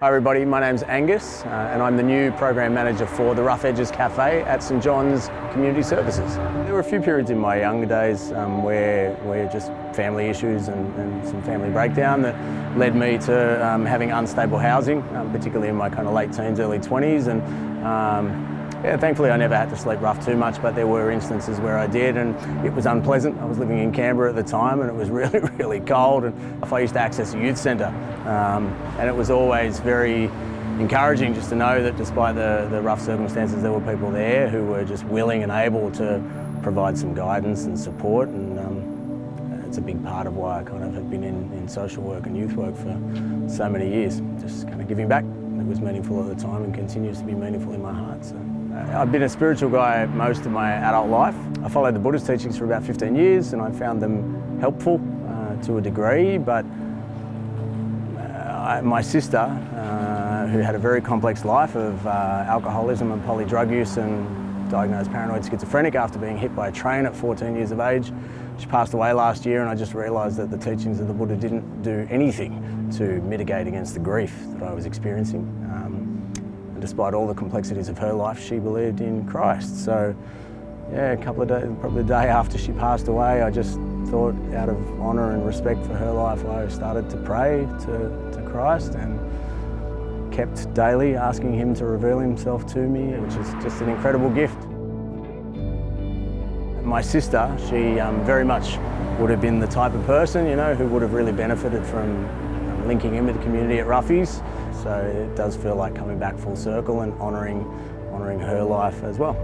Hi everybody, my name's Angus and I'm the new Program Manager for the Rough Edges Cafe at St John's Community Services. There were a few periods in my younger days where just family issues and some family breakdown that led me to having unstable housing, particularly in my kind of late teens, early 20s. Yeah, thankfully I never had to sleep rough too much, but there were instances where I did and it was unpleasant. I was living in Canberra at the time and it was really, really cold, and I used to access a youth centre and it was always very encouraging just to know that despite the rough circumstances there were people there who were just willing and able to provide some guidance and support, and it's a big part of why I kind of have been in social work and youth work for so many years, just kind of giving back. It was meaningful at the time and continues to be meaningful in my heart. So. I've been a spiritual guy most of my adult life. I followed the Buddhist teachings for about 15 years and I found them helpful to a degree, but my sister, who had a very complex life of alcoholism and poly-drug use and diagnosed paranoid schizophrenic after being hit by a train at 14 years of age. She passed away last year and I just realised that the teachings of the Buddha didn't do anything to mitigate against the grief that I was experiencing. Despite all the complexities of her life, she believed in Christ. So, yeah, a couple of days, probably the day after she passed away, I just thought, out of honour and respect for her life, I started to pray to Christ and kept daily asking him to reveal himself to me, which is just an incredible gift. My sister, she very much would have been the type of person, you know, who would have really benefited from linking in with the community at Roughies. So it does feel like coming back full circle and honouring her life as well.